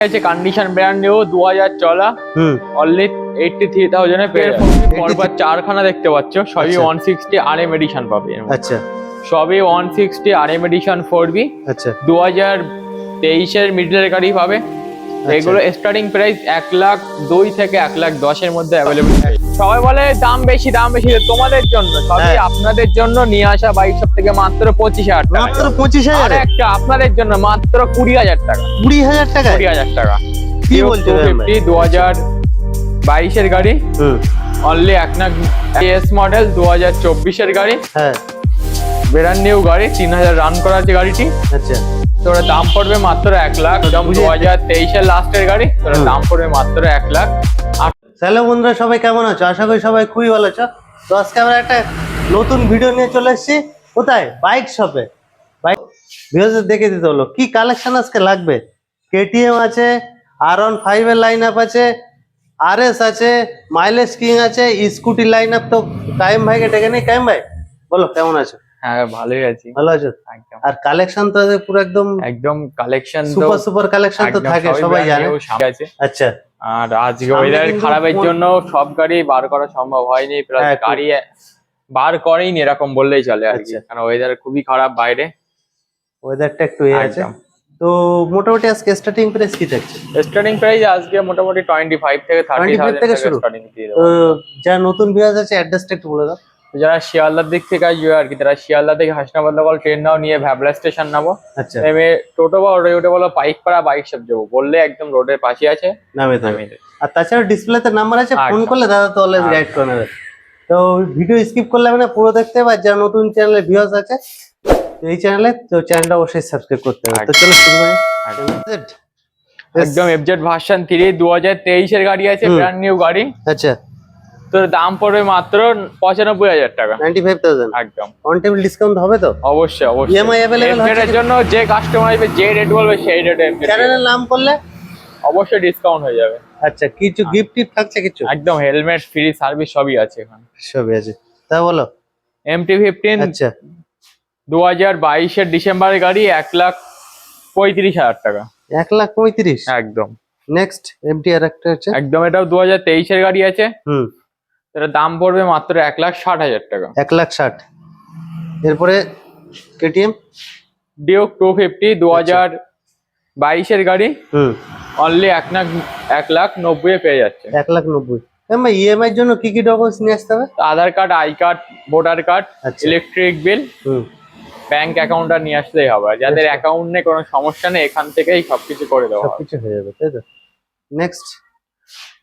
আছে condition brand new 2000 চলা only 83,000 এ পেয়ে যাবে। পরপর চারখানা দেখতে পাচ্ছ, সবই 160 আরএম এডিশন পাবে। আচ্ছা, সবই 160 আরএম এডিশন 4B। আচ্ছা 2023 এর মিডলের গাড়ি পাবে। এগুলো স্টার্টিং প্রাইস 1,02,000 থেকে 1,10,000 এর মধ্যে অ্যাভেলেবল। সবাই বলে দাম বেশি দাম বেশি, তোমাদের জন্য সবই আপনাদের জন্য নিয়ে আসা বাইক সব থেকে মাত্র 25,000 টাকা। মাত্র 25,000? আর একটা আপনাদের জন্য মাত্র 20,000 টাকা। 20,000 টাকা? 20,000 টাকা। কি বলছো? 2022 এর গাড়ি, অনলি 1,00,000 এস মডেল, 2024 এর গাড়ি। হ্যাঁ, ব্র্যান্ড নিউ গাড়ি, 3,000 রান করা আছে গাড়িটি। আচ্ছা, তোর দাম পড়বে মাত্র 1,00,000। 2023 এর লাস্টের গাড়ি, তোর দাম পড়বে মাত্র 1,00,000। হ্যালো বন্ধুরা, সবাই কেমন আছো? আশা করি সবাই খুবই ভালো আছো। তো আজকে আমরা একটা নতুন ভিডিও নিয়ে চলে এসেছি। কোথায়? বাইক শপে। বাইক ভিউয়ারদের দেখে দিতে হলো কি কালেকশন আজকে লাগবে। কেটিএম আছে, R15 এর লাইন আপ আছে, RS আছে, মাইলেজ কিং আছে, স্কুটি লাইন আপ। তো কায়েম ভাইকে ডেকে নেই। কায়েম ভাই, বলো কেমন আছো? হ্যাঁ, ভালোই আছি। ভালো আছো? একদম। আর কালেকশন তো পুরো একদম কালেকশন তো সুপার কালেকশন তো থাকে, সবাই জানে। আচ্ছা, আর আজকে ওয়েদার খারাপের জন্য সব গাড়ি বার করা সম্ভব হয়নি, প্লাস গাড়ি বার করেইনি এরকম বললেই চলে আর কি, কারণ ওয়েদার খুবই খারাপ বাইরে। ওয়েদারটা একটু আছে। তো মোটামুটি আজকে স্টার্টিং প্রাইস কি থাকছে? স্টার্টিং প্রাইস আজকে মোটামুটি 25 থেকে 30,000 থেকে শুরু। স্টার্টিং দিয়ে দেব। তো যারা নতুন ভিউয়ার্স আছে অ্যাড্রেসটা একটু বলে দাও। যারা শিয়ালদার দিক থেকে আসবে আর কি, তারা শিয়ালদা থেকে হাসনাবাদ লোকাল ট্রেন নাও, নিয়ে ভ্যাবলা স্টেশন নামো। আচ্ছা, নেমে টোটো বা অটো বলো পাইকপাড়া বাইক শপ যাবো বললে একদম রোডের পাশে আছে, নামে। আর তাছাড়া ডিসপ্লেতে নাম্বার আছে, ফোন করলে দাদা তো অলওয়েজ গাইড করে নেবে। তো ভিডিও স্কিপ করলে হবে না, পুরো দেখতে হবে। আর যারা নতুন চ্যানেলে ভিউয়ার্স আছে এই চ্যানেলে, তো চ্যানেলটা অবশ্যই সাবস্ক্রাইব করতে হবে। তো চলো শুরু করি। একদম FZ ভার্সন 3 2023 এর গাড়ি আছে, ব্র্যান্ড নিউ গাড়ি। আচ্ছা, তোর দাম পড়বে মাত্র 95,000 টাকা। 95,000 একদম। অন টেবিল ডিসকাউন্ট হবে তো? অবশ্যই অবশ্যই। ইএমআই अवेलेबल আছে এর জন্য যে কাস্টমার আসবে যে রেট বলবে সেই রেটে চ্যানেলের নাম করলে অবশ্যই ডিসকাউন্ট হয়ে যাবে। আচ্ছা, কিছু গিফট টিপ থাকছে? কিছু একদম, হেলমেট ফ্রি সার্ভিস সবই আছে এখানে। সবই আছে। তা বলো। MT-15 আচ্ছা, 2022 এর ডিসেম্বরের গাড়ি, 1,35,000 টাকা। 1,35,000 একদম। নেক্সট এমটি আর একটা আছে। একদম, এটাও 2023 এর গাড়ি আছে। এটার দাম পড়বে মাত্র 1,60,000 টাকা। 1,60,000। এরপরে কেটিএম ডিউক 250 2022 এর গাড়ি, অনলি 1,90,000 এ পেয়ে যাচ্ছে। 1,90,000। ভাই ইএমআই এর জন্য কি কি ডকুমেন্টস নিয়ে আসতে হবে? Aadhaar card, I card, voter card, electric bill, bank অ্যাকাউন্টটা নিয়ে আসলেই হবে। যাদের অ্যাকাউন্ট নেই কোনো সমস্যা নেই, এখান থেকেই সবকিছু করে দেওয়া হবে। সবকিছু হয়ে যাবে, তাই তো? নেক্সট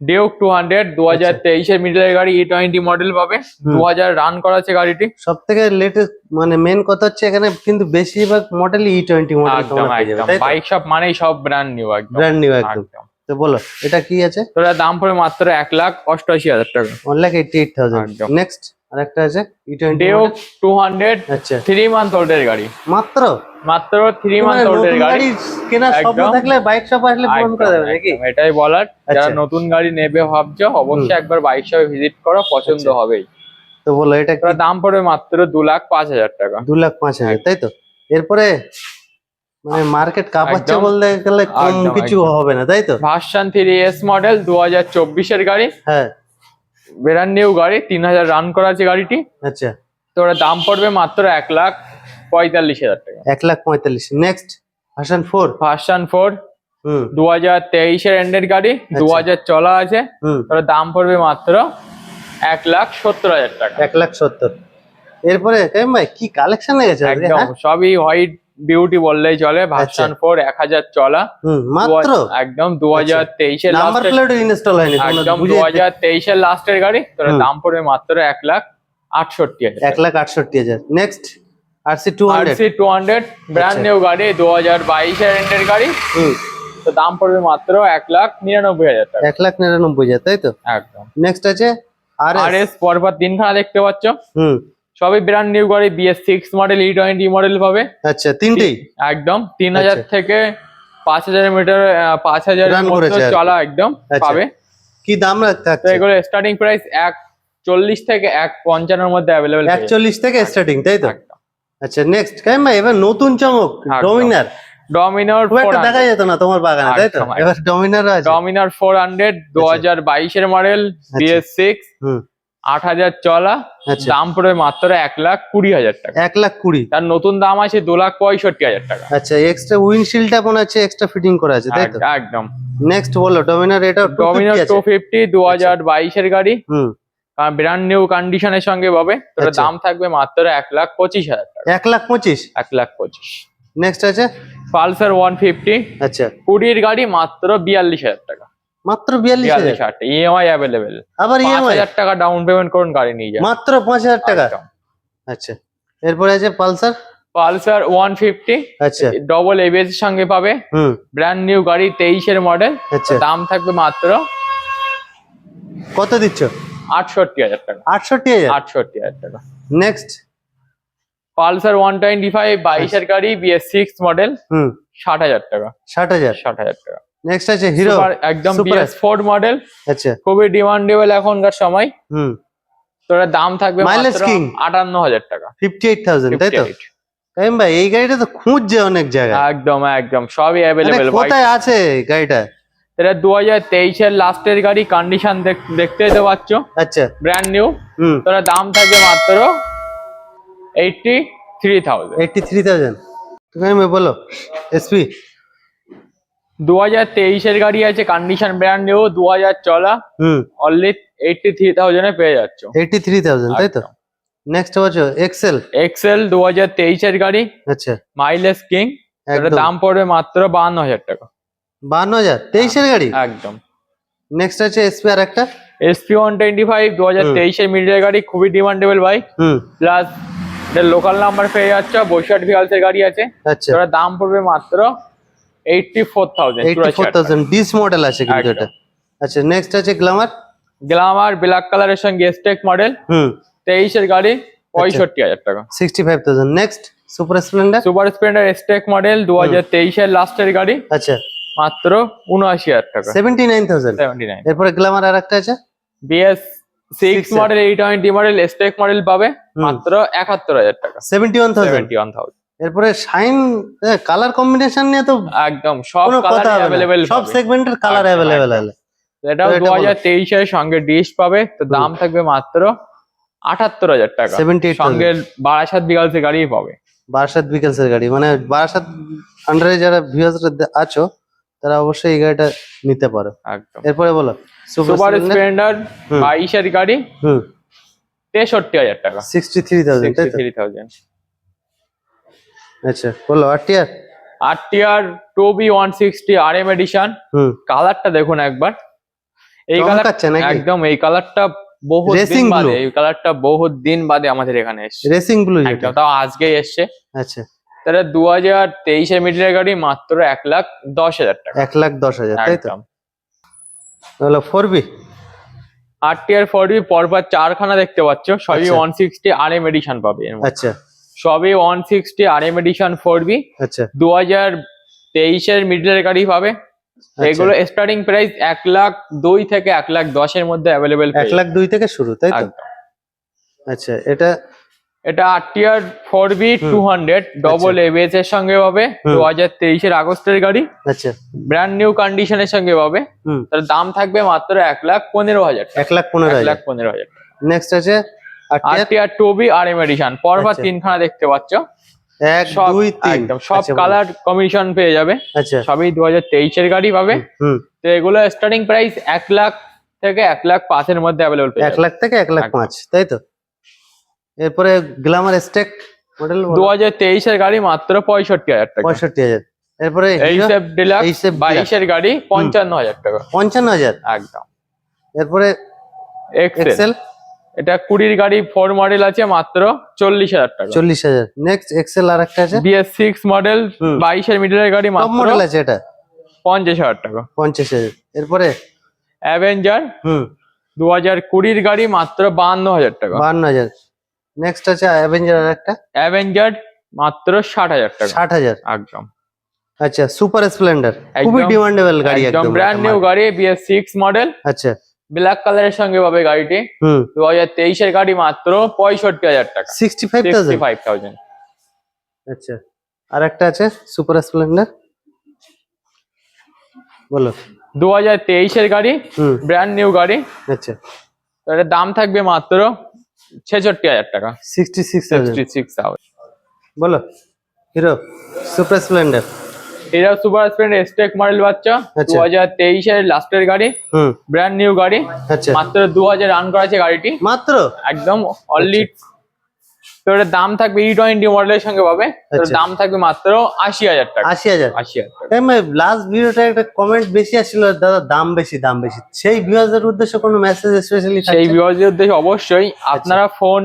ডিউক 200 2023 এর মিডলের গাড়ি, E20 মডেল পাবে। 2000 রান করা আছে গাড়িটি। সবথেকে লেটেস্ট মানে মেন কথা হচ্ছে এখানে কিন্তু বেশিরভাগ মডেল E20 মডেল তোমরা পেয়ে যাবে, তাই তো? বাইক শপ মানেই সব ব্র্যান্ড নিউ, একদম ব্র্যান্ড নিউ একদম। তো বলো এটা কি আছে? তোর দাম পড়বে মাত্র 1,88,000 টাকা। 1,88,000। নেক্সট আরেকটা আছে E20 ডিউক 200। আচ্ছা, 3 মান্থ ওল্ডের গাড়ি। মাত্র 3 মান্থ ওল্ডের গাড়ি। কেনার স্বপ্ন থাকলে বাইক শপ আসলে পূরণ করে দেবে নাকি? এটাই বলার, যারা নতুন গাড়ি নেবে ভাবছো অবশ্যই একবার বাইক শপে ভিজিট করো, পছন্দ হবেই। তো বলো এটা কি? দাম পড়বে মাত্র 2,05,000 টাকা। 2,05,000, তাই তো? এরপরে মানে মার্কেট কাঁপাচ্ছে বলতে গেলে কম কিছু হবে না, তাই তো? ভার্সন 3 S মডেল 2024 এর গাড়ি। হ্যাঁ, ব্র্যান্ড নিউ গাড়ি, 3,000 রান করা আছে গাড়িটি। আচ্ছা, তো ওর দাম পড়বে মাত্র 1,45,000 টাকা। 1,45,000। Next version 4। ভার্সন 4 2023 এর এন্ডের গাড়ি, 2000 চলা আছে। ওর দাম পড়বে মাত্র 1,70,000 টাকা। 1,70,000। এরপরে কাইম ভাই কি কালেকশন লেগেছে? একদম সবই হোয়াইট বিউটি বললেই চলে। ভার্সন 4 1000 চলা মাত্র। একদম 2023 এর নাম্বার প্লেট ইনস্টল হয়নি একদম 2023 এর লাস্টের গাড়ি। তোর দাম পড়বে মাত্র 1,68,000। 1,68,000। নেক্সট RC200 ব্র্যান্ড নিউ গাড়ি, 2022 এর এন্ডের গাড়ি। তো দাম পড়বে মাত্র 1,99,000 টাকা। 1,99,000, তাই তো? একদম। নেক্সট আছে RS পরপর 3খানা দেখতে পাচ্ছ। সবই ব্র্যান্ড নিউ গাড়ি, BS6 মডেল, E20 মডেল পাবে। আচ্ছা, তিনটেই একদম 3,000 থেকে 5,000 মিটার, 5,000 এর মধ্যে চলা একদম পাবে। কি দাম রাখতে? তো এগুলো স্টার্টিং প্রাইস 1,40 থেকে 1,55 এর মধ্যে अवेलेबल। 1,40 থেকে স্টার্টিং, তাই তো? আচ্ছা, নেক্সট কাইম ভাই এবার নতুন চমক ডোমিনার। ডমিনার খুব একটা দেখা যেত না তোমার বাগানে, তাই তো? একদম, একদম। এবার ডমিনার আছে। ডমিনার 400 2022 এর মডেল BS6 8,000 চলা, আচ্ছা। দাম পড়বে মাত্র 1,20,000 টাকা। 1,20,000। তার নতুন দাম আছে 2,65,000 টাকা। আচ্ছা, এক্সট্রা উইন্ডশিল্ডটা মনে হচ্ছে এক্সট্রা ফিটিং করা আছে, তাই তো? একদম। নেক্সট বলো, ডমিনার এটা ডমিনার 250 2022 এর গাড়ি, হুম, ব্র্যান্ড নিউ কন্ডিশনের সঙ্গে পাবে। তোর আচ্ছা। দাম থাকবে মাত্র 1,25,000 টাকা। 1,25,000। 1,25,000। নেক্সট আছে পালসার 150 আচ্ছা, 20 গাড়ি, মাত্র 42,000 টাকা। মাত্র 42,000। 42,000 টাকা EMI অ্যাভেলেবেল। আবার ইএমআই 5,000 টাকা ডাউন পেমেন্ট করুন, গাড়ি নিয়ে যান। মাত্র 5,000 টাকা। একদম। আচ্ছা, এরপরে আছে পালসার। পালসার 150 আচ্ছা, ডবল ABS এর সঙ্গে পাবে, হুম, ব্র্যান্ড নিউ গাড়ি 23 এর মডেল। আচ্ছা। দাম থাকবে মাত্র কত দিচ্ছ? 68,000 টাকা। 68,000। 68,000 টাকা। নেক্সট, পালসার 125 22 এর গাড়ি BS6 মডেল, হুম, 60,000 টাকা। 60,000। 60,000 টাকা। নেক্সট আছে হিরো। একদম Super BS4 মডেল, আচ্ছা, খুবই ডিমান্ডেবল এখনকার সময়। হুম, তোর দাম থাকবে Mileage মাত্র king। 58,000 টাকা। 58,000, তাই তো? 58। কাইম ভাই, এই গাড়িটা তো খুঁজছে অনেক জায়গায়। একদম একদম সবই মানে অ্যাভেলেবেল। কোথায় আছে গাড়িটা? এটা 2023 এর লাস্টের গাড়ি, কন্ডিশন দেখতেই তো পাচ্ছ, আচ্ছা, ব্র্যান্ড নিউ। হুম, তোরা দাম থাকবে মাত্র 83,000। 83,000। তুমি বলো এসপি। 2023 এর গাড়ি আছে, কন্ডিশন ব্র্যান্ড নিউ, 2000 চলা, হুম, অনলি 83,000 এ পেয়ে যাচ্ছ। 83,000, তাই তো? একদম। নেক্সট হচ্ছে এক্সেল। এক্সেল 2023 এর গাড়ি, আচ্ছা, মাইলেজ কিং। একদম। দাম পড়বে মাত্র 52,000 টাকা। 52,000, 23 এর গাড়ি। একদম। নেক্সট আছে এসপি আর একটা। SP 125 2023 এর মিডলের গাড়ি, খুবই ডিমান্ডেবল বাইক। হুম, প্লাস এর লোকাল নাম্বার পেয়ে যাচ্ছ, 62 ভিএলস এর গাড়ি আছে। আচ্ছা, তোরা দাম পড়বে মাত্র 84,000। 84,000 ডিস মডেল আছে কিন্তু একদম। এটা। আচ্ছা, নেক্সট আছে গ্ল্যামার। গ্ল্যামার ব্ল্যাক কালারের সঙ্গে স্টেক মডেল, হুম, 23 এর গাড়ি, 65,000 টাকা। 65,000। Next super splendor. Super splendor স্টেক মডেল 2023 এর লাস্টের গাড়ি, আচ্ছা, মাত্র 79,000 টাকা। 79,000। 79। এরপরে গ্ল্যামার আর একটা আছে BS6 এর। মডেল 820 মডেল স্টেক মডেল পাবে, হুম। মাত্র 71,000 টাকা। 71,000। 71,000। এরপরে শাইন কালার কম্বিনেশন নিয়ে তো একদম সব কোনো কথা কালার হবে না। অ্যাভেলেবেল, সব সেগমেন্টের কালার একদম, অ্যাভেলেবেল একদম। আছে। এটাও তো এটা বলো। 2023 এর সঙ্গে ডিশ পাবে, তো দাম থাকবে মাত্র 78,000 টাকা। 78,000। সঙ্গে বারাসাত বিগালসের গাড়ি পাবে। বারাসাত বিকেলস এর গাড়ি, মানে বারাসাত আন্ডারে যারা ভিউয়ার্স আছো তারা অবশ্যই এই গাড়িটা নিতে পারো। একদম। এরপরে বলো সুপার স্প্লেন্ডার হুম। 22 এর গাড়ি, হুম, 63,000 টাকা। 63,000, তাই তো? 63,000। আচ্ছা, বলো RTR. RTR 2B 160 RM edition. হুম, কালারটা দেখুন একবার, এই কালার চমকাচ্ছে নাকি? একদম, এই কালারটা বহুত দিন Racing বাদে, blue। এই কালারটা বহুত দিন বাদে আমাদের এখানে এসছে। রেসিং ব্লু যেটা। একদম, তাও আজকেই এসছে। আচ্ছা, তাহলে 2023 এর মিডলের গাড়ি, মাত্র 1,10,000 টাকা। 1,10,000, তাই তো? একদম। হলো 4B। RTR 4B পরপর 4খানা দেখতে পাচ্ছ, সবই আচ্ছা। 160 RM এডিশন পাবে এর মধ্যে। আচ্ছা, সবই 160 RM এডিশন 4B, আচ্ছা, 2023 এর মিডলের গাড়ি পাবে। এগুলো স্টার্টিং প্রাইস 1,02,000 থেকে 1,10,000 এর মধ্যে অ্যাভেলেবেল। 1,02,000 থেকে শুরু, তাই তো? আচ্ছা, এটা RTR 4B 200 ডবল ABS এর সঙ্গে পাবে, 2023 এর আগস্টের গাড়ি, আচ্ছা, ব্র্যান্ড নিউ কন্ডিশনের সঙ্গে পাবে। হুম, তার দাম থাকবে মাত্র 1,15,000 টাকা। 1,15,000। 1,15,000। নেক্সট আছে RTR. RTR 2B RM addition পরপর আচ্ছা। 3খানা দেখতে পাচ্ছ, 1, সব 2, 3। একদম সব আচ্ছা, বলো। কালার কমিশন পেয়ে যাবে। আচ্ছা, সবই 2023 এর গাড়ি পাবে। হুম, তো এগুলো স্টার্টিং প্রাইস 1,00,000 থেকে 1,05,000 এর মধ্যে অ্যাভেলেবল পেয়ে 1,00,000 থেকে 1,05,000, তাই তো? এরপরে গ্ল্যামার স্টেক মডেল 2023 এর গাড়ি, মাত্র 65,000 টাকা। 65,000। এরপরে এইচএফ ডিলাক্স এইচএফ 22 এর গাড়ি, 55,000 টাকা। 55,000। একদম। এরপরে এক্সেল এক্সেল এটা 20 গাড়ি 4 মডেল আছে, মাত্র 40,000 টাকা। 40,000। নেক্সট এক্সেল আর একটা আছে BS6 মডেল হুম। 22 এর মিডলের গাড়ি, টপ মাত্র মডেল আছে এটা 50,000 টাকা। 50,000। এরপরে অ্যাভেঞ্জার হুম, 2020 এর গাড়ি, মাত্র 52,000 টাকা। 52,000। নেক্সট আছে অ্যাভেঞ্জার আর একটা অ্যাভেঞ্জার মাত্র 60,000 টাকা। 60,000। একদম। আচ্ছা, সুপার স্প্লেন্ডার খুবই একদম, ডিমান্ডেবল গাড়ি, একদম একদম ব্র্যান্ড নিউ গাড়ি, BS6 মডেল, আচ্ছা, ব্ল্যাক কালারের সঙ্গে পাবে গাড়িটি। হুম, 2023 এর গাড়ি, মাত্র 65,000 টাকা। 65,000। 65,000। আচ্ছা, আর একটা আছে সুপার স্প্লেন্ডার, বলো। 2023-এর গাড়ি, হুম। ব্র্যান্ড নিউ গাড়ি। আচ্ছা, তো এটার দাম থাকবে মাত্র 66,000 টাকা। 66,000। 66,000। বলো হিরো সুপার স্প্লেন্ডার। এটা সুপার স্প্লেন্ডার স্টেক মডেল বাচ্চা, আচ্ছা। 2023-এর লাস্টের গাড়ি, হুম। ব্র্যান্ড নিউ গাড়ি। আচ্ছা, মাত্র 2000 রান করা আছে গাড়িটি, মাত্র। একদম অনলি। তো এটার দাম থাকবে E20 মডেলের সঙ্গে পাবে। তো এটার আচ্ছা। দাম থাকবে মাত্র 80,000 টাকা। 80,000। 80,000 টাকা। লাস্ট ভিডিওটা একটা কমেন্ট বেশি আসছিল, দাদা দাম বেশি দাম বেশি, সেই ভিউয়ারদের উদ্দেশ্যে কোনো মেসেজ স্পেশালি সেই ভিউয়ারদের উদ্দেশ্যে অবশ্যই আপনারা ফোন,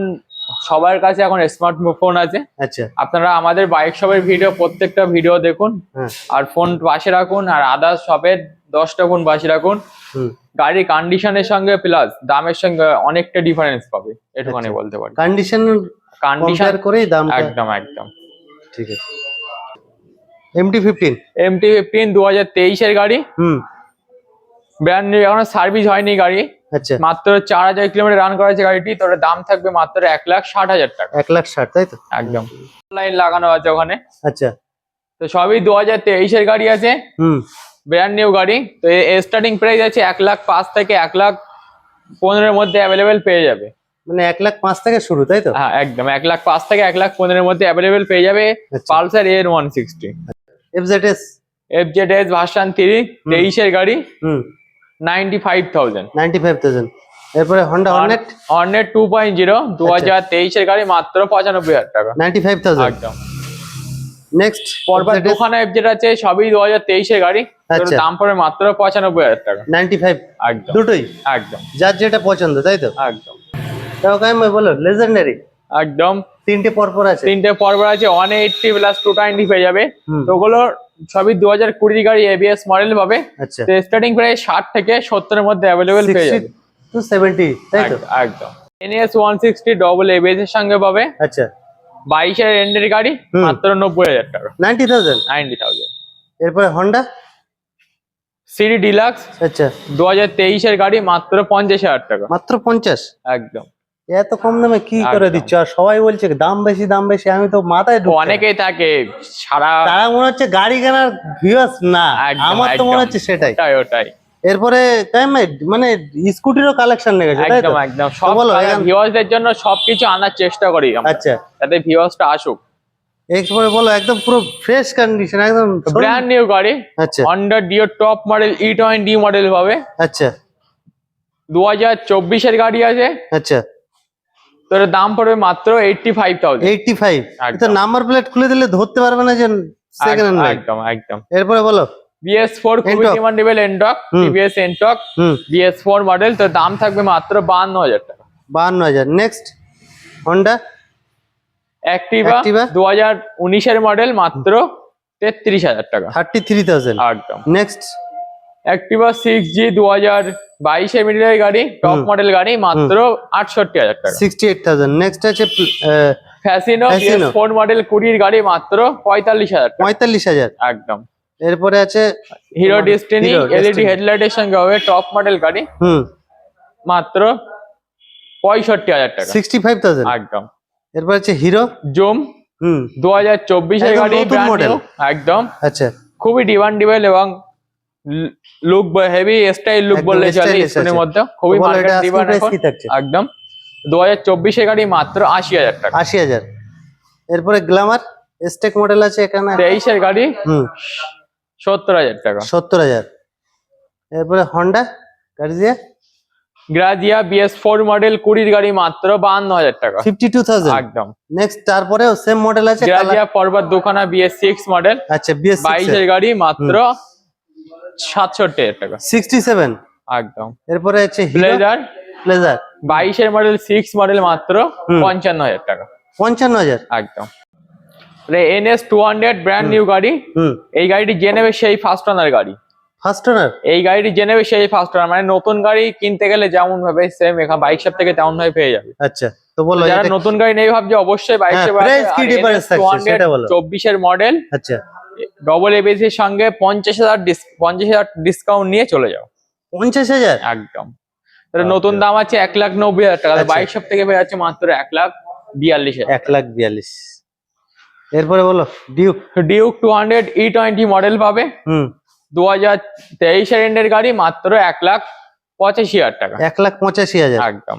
সবার কাছে এখন স্মার্ট ফোন আছে। আচ্ছা। আপনারা আমাদের বাইক শপের ভিডিও, প্রত্যেকটা ভিডিও দেখুন, হ্যাঁ। আর ফোন পাশে রাখুন, আর আদার্স শপের 10টা ফোন পাশে রাখুন। হুম। গাড়ির কন্ডিশনের সঙ্গে প্লাস দামের সঙ্গে অনেকটা ডিফারেন্স পাবে, এটুখানি আচ্ছা। বলতে পারি। কন্ডিশন কন্ডিশন করেই দাম। একদম একদম ঠিক আছে। MT-15। MT-15 2023-এর গাড়ি, হুম। ব্র্যান্ড নিউ, এখনো সার্ভিস হয়নি গাড়ি। আচ্ছা, মাত্র 4000 কিলোমিটার রান করা আছে গাড়িটি। তো ওটার দাম থাকবে মাত্র 1,60,000 টাকা। 1,60,000, তাই তো? একদম লাইন লাগানো আছে ওখানে। আচ্ছা। তো সবই 2023-এর গাড়ি আছে, হুম। ব্র্যান্ড নিউ গাড়ি। তো স্টার্টিং প্রাইস আছে 1,05,000 থেকে 1,15,000-এর মধ্যে অ্যাভেলেবেল পেয়ে যাবে। মানে 1,05,000 থেকে শুরু, তাই তো? হ্যাঁ একদম 1,05,000 থেকে 1,15,000-এর মধ্যে অ্যাভেলেবেল পেয়ে যাবে। আচ্ছা। Pulsar AR 160 FZS। FZS version 3 23-এর গাড়ি, হুম। 95,000। 95,000। এরপরে হন্ডা হর্নেট। হর্নেট 2.0 2023-এর গাড়ি, মাত্র 95,000 টাকা। 95,000। একদম। নেক্সট পরপর দুখানা FZ আছে, সবই 2023-এর গাড়ি। তো আচ্ছা। দাম পড়বে মাত্র 95,000 টাকা। 95। একদম দুটোই একদম যার যেটা পছন্দ, তাই তো? একদম তাও আমি বলো লেজেন্ডারি একদম। তিনটে পরপর আছে। 3টে পরপর আছে, 180 প্লাস 220 পেয়ে যাবে। হুম। তো ওগুলো সবই 2020 গাড়ি, ABS মডেল পাবে। আচ্ছা। তো স্টার্টিং প্রাইস 60 থেকে 70-এর মধ্যে অ্যাভেলেবেল পেয়ে 60 যাবে। to 70, তাই তো? একদম। NS 160 ডবল ABS এর সঙ্গে পাবে। আচ্ছা। 22-এর এন্ডের গাড়ি, হুম। মাত্র 90,000 টাকা। 90,000। 90,000। এরপরে হন্ডা সিডি ডিলাক্স আচ্ছা 2023-এর গাড়ি, মাত্র 50,000 টাকা। মাত্র 50। একদম। এত কম দামে কি করে একদম। দিচ্ছ? আর সবাই বলছে দাম বেশি দাম বেশি, আমি তো মাথায় ঢুকছে না। অনেকেই থাকে সারা, তারা মনে হচ্ছে গাড়ি কেনার ভিউয়ার্স না, একদম, আমার তো মনে একদম। হচ্ছে সেটাই। ওটাই ওটাই এরপরে মানে স্কুটিরও কালেকশন লেগেছে, তাই তো? একদম একদম। সব বলো ভিউয়ার্সদের জন্য সবকিছু আনার চেষ্টা করি আমরা, আচ্ছা। যাতে ভিউয়ার্সটা আসুক। এরপরে বলো একদম পুরো ফ্রেশ কন্ডিশন, একদম ব্র্যান্ড নিউ গাড়ি, আচ্ছা Honda Dio top model E20 model পাবে। আচ্ছা 2024-এর গাড়ি আছে। আচ্ছা। তো এর দাম পড়বে মাত্র 85,000। 85। একদম। তো নাম্বার প্লেট খুলে দিলে ধরতে পারবে না যে সেকেন্ড হ্যান্ড বাইক। একদম একদম। এরপরে বলো BS4 খুবই Ntorq। ডিমান্ডেবল এন্টক, হুম। TVS এন্টক হুম। BS4 model. তো দাম থাকবে মাত্র 52,000 টাকা। 52,000। Next Honda Activa Activa। 2019-এর মডেল, মাত্র 33,000 টাকা। 33,000। একদম। নেক্সট অ্যাক্টিভা 6G 2022-এর মিডলের গাড়ি, টপ মডেল গাড়ি, মাত্র 68,000 টাকা। 68,000। নেক্সট আছে ফ্যাসিনো Fasino। BS4 মডেল 20-এর গাড়ি, মাত্র 45,000 টাকা। 45,000। একদম। এরপরে আছে hero destiny Hero LED Destiny। হেডলাইটের সঙ্গে হবে, টপ মডেল গাড়ি, হুম মাত্র 65,000 টাকা। 65,000। একদম। এরপর আছে হিরো জুম হুম 2024-এর একদম গাড়ি, নতুন ব্র্যান্ড model। নিউ। একদম। আচ্ছা খুবই ডিমান্ডেবল এবং লুক হেভি স্টাইল লুক একদম বললে চলে stylish স্কুটির আছে। মধ্যে, খুবই তো বলো মার্কেট এটা asking ডিমান্ড price এখন। কি থাকছে? একদম। 2024-এর গাড়ি, মাত্র 80,000 টাকা। 80,000। এরপরে গ্ল্যামার স্টেক মডেল আছে এখানে 23-এর গাড়ি, হুম 70,000 টাকা। 70,000। এরপরে হন্ডা গাড়ি দিয়ে গ্রাজিয়া BS4 মডেল 20-এর গাড়ি, মাত্র 52,000 টাকা। 52,000। একদম। নেক্সট তারপরেও সেম মডেল আছে গ্রাজিয়া পর্বত দুখানা BS6 মডেল, আচ্ছা BS6 22-এর গাড়ি, মাত্র 67,000 টাকা। 67। একদম। এরপরে আছে হিরো প্লেজার প্লেজার 22-এর মডেল 6 মডেল, মাত্র 55,000 টাকা। 55,000। একদম। NS 200 ব্র্যান্ড নিউ গাড়ি। হুম এই গাড়িটি জেনে নেবে সেই ফার্স্ট ওনার গাড়ি। ফার্স্ট ওনার এই গাড়িটি জেনে নেবে সেই ফার্স্ট ওনার, মানে নতুন গাড়ি কিনতে গেলে যেমন ভাবে সেম এখানে বাইক শপ থেকে তেমন ভাবে পেয়ে যাবে। আচ্ছা তো বলো যারা এটা নতুন গাড়ি নেই ভাবছে, অবশ্যই বাইক হ্যাঁ, শপ price কি difference থাকছে সেটা বলো। 24-এর মডেল, আচ্ছা ডবল ABS এর সঙ্গে 50,000 ডিসকাউন্ট নিয়ে চলে যাও। 50,000। একদম। তাহলে নতুন দাম আছে 1,90,000 টাকা, আচ্ছা। বাইক শপ থেকে পেয়ে যাচ্ছে মাত্র 1,42,000। 1,42,000। এরপরে বলো ডিউক। ডিউক 200 E20 মডেল পাবে, হুম 2023 এন্ডের গাড়ি, মাত্র 1,85,000 টাকা। 1,85,000। একদম।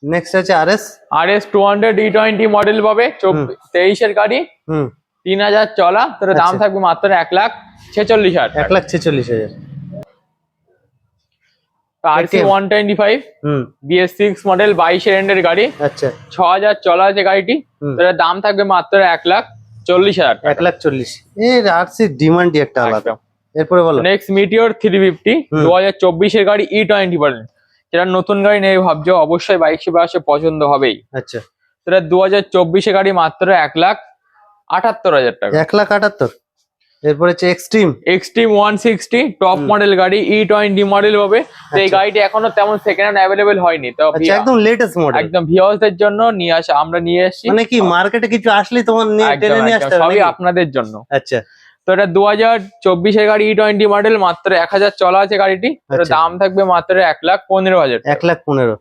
নেক্সট আছে আরএস। RS 200 E20 মডেল পাবে, 23 গাড়ি, হুম 3,000 চলা, তোর দাম আচ্ছা। থাকবে মাত্র 1,46,000 টাকা। 1,46,000। RC 125 হুম BS6 মডেল 22 এন্ডের গাড়ি, আচ্ছা 6,000 চলা আছে গাড়িটি, হুম। তোর দাম থাকবে মাত্র 1,40,000 টাকা। 1,40,000। এর আরসি ডিমান্ডই একটা আলাদা। একদম। এরপরে বলো। নেক্সট মিটিওর 350 হুম। 2024 এর গাড়ি E20 মডেল, যেটা নতুন গাড়ি নেই ভাবছো, অবশ্যই বাইক শিবে আসে পছন্দ হবেই। আচ্ছা তোরা 2024 এর গাড়ি, মাত্র 1,78,000 টাকা। 1,78,000। এরপরে হচ্ছে এক্সট্রিম। এক্সট্রিম 160 টপ মডেল গাড়ি, E20 মডেল হবে। তো এই আচ্ছা। গাড়িটি এখনো তেমন সেকেন্ড হ্যান্ড অ্যাভেলেবেল হয়নি, তো আচ্ছা একদম লেটেস্ট মডেল। একদম ভিউয়ার্সদের জন্য নিয়ে আসা, আমরা নিয়ে এসেছি। মানে কি মার্কেটে কিছু আসলেই তোমার একদম, টেনে নিয়ে একদম, আসতে হবে সবই নাকি? আপনাদের জন্য। আচ্ছা তো এটা 2024 এর গাড়ি E20 মডেল, মাত্র 1,000 চলা আছে গাড়িটি, এর আচ্ছা। দাম থাকবে মাত্র 1,15,000 টাকা। 1,15,000।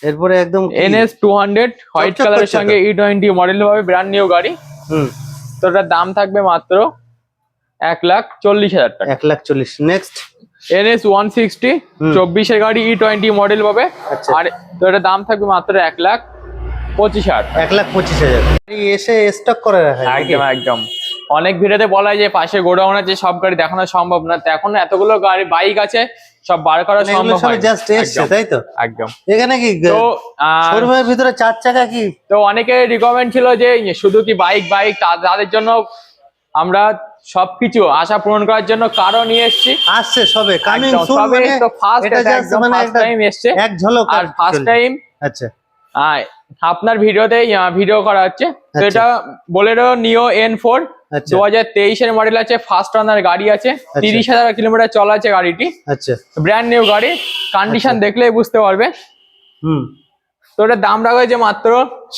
এরপরে একদম কি? NS 200 হোয়াইট চকচক কালারের করছে তো। সঙ্গে E20 মডেল হবে, ব্র্যান্ড নিউ গাড়ি, হুম তো এটার দাম থাকবে মাত্র 1,40,000 টাকা। 1,40,000। নেক্সট। NS 160 হুম। 24 এর গাড়ি E20 মডেল পাবে, আচ্ছা। আর তো এটার দাম থাকবে মাত্র 1,25,000 টাকা। 1,25,000। এসে স্টক করে রাখা হয় নাকি? একদম, একদম। অনেক ভিডিওতে বলা হয় যে পাশে গোডাউন আছে, সব গাড়ি দেখানো সম্ভব না, তো এখন এতগুলো গাড়ি বাইক আছে, সব বার করা মানে এগুলো সম্ভব সব হয় জাস্ট এসছে একদম, তাই তো? একদম। এখানে কি তো শোরুমের ভিতরে 4 চাকা কি? তো অনেকে রিকমেন্ড ছিল যে শুধু কি বাইক বাইক, তাদের জন্য আমরা সবকিছু আশা পূরণ করার জন্য কারও নিয়ে এসেছি। আসছে সবে কামিং একদম, সুন। সবে মানে তো ফার্স্ট, এটা জাস্ট মানে ফার্স্ট একটা টাইম এসছে, এক ঝলক আর ফার্স্ট টাইম আচ্ছা আপনার ভিডিওতে ভিডিও করা হচ্ছে। তো আচ্ছা। এটা বোলেরো নিও N4 আচ্ছা 2023 এর মডেল আছে, ফার্স্ট রানার গাড়ি আছে, 30,000 কিলোমিটার চলা আছে গাড়িটি, আচ্ছা ব্র্যান্ড নিউ গাড়ি, কন্ডিশন দেখলেই বুঝতে পারবে। হুম তো এটার দাম রাখা হয়েছে মাত্র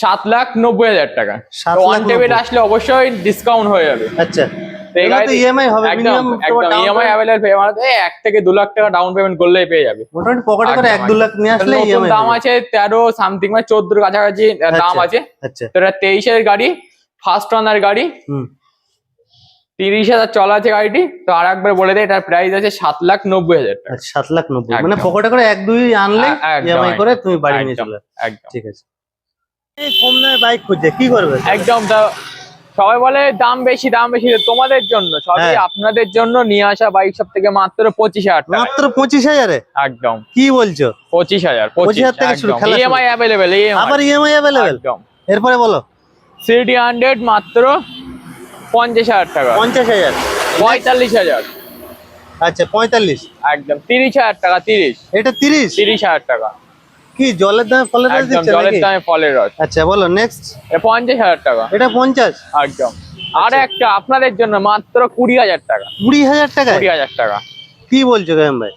7,90,000 টাকা। 7,90,000 ওয়ান টেবিল আসলে অবশ্যই ডিসকাউন্ট হয়ে যাবে। আচ্ছা। তো এই এগুলো তো গাড়িতে ইএমআই হবে একদম, মিনিমাম। একদম ইএমআই অ্যাভেলেবল পেয়ে যাবে, 1 থেকে 2 লাখ টাকা ডাউন পেমেন্ট করলেই পেয়ে যাবে। মোটামুটি পকেটে করে একদম, 1-2 লাখ নিয়ে আসলে নতুন ইএমআই দাম আছে 13 সামথিং, মানে 14 কাছাকাছি দাম আছে। আচ্ছা তো এটা 23 এর গাড়ি, ফার্স্ট রানার গাড়ি, হুম 30,000 চলা আছে গাড়িটি। তো আর একবার বলে দেয়, এটার প্রাইস আছে 7,90,000 টাকা। আচ্ছা 7,90,000। একদম। মানে পকেটে করে 1-2 আনলে একদম, ইএমআই করে তুমি বাড়ি নিয়ে একদম, চলে আসো। একদম, ঠিক আছে। এই কম দামে বাইক খুঁজছে কি করবে? একদম। তা সবাই বলে দাম বেশি, দাম বেশি, তোমাদের জন্য সবই হ্যাঁ। আপনাদের জন্য নিয়ে আসা বাইক সব থেকে মাত্র 25,000 টাকা। মাত্র 25,000-এ? একদম কি বলছো? 25,000 25,000 থেকে শুরু, খেলা শুরু। ইএমআই অ্যাভেলেবেল, আবার ইএমআই অ্যাভেলেবেল? একদম। এরপরে বলো। সিটি 100 মাত্র 50,000 টাকা। 50,000। 45,000 আচ্ছা 45। একদম। 30,000 টাকা, 30 এটা 30? 30,000 টাকা। কি জলের দামে ফলের রস একদম দিচ্ছে জলের নাকি? দামে ফলের রস। আচ্ছা বলো নেক্সট। 50,000 টাকা। এটা 50? একদম। আর একটা আপনাদের জন্য মাত্র 20,000 টাকা। 20,000 টাকা? 20,000 টাকা। কি বলছো গায়ম ভাই?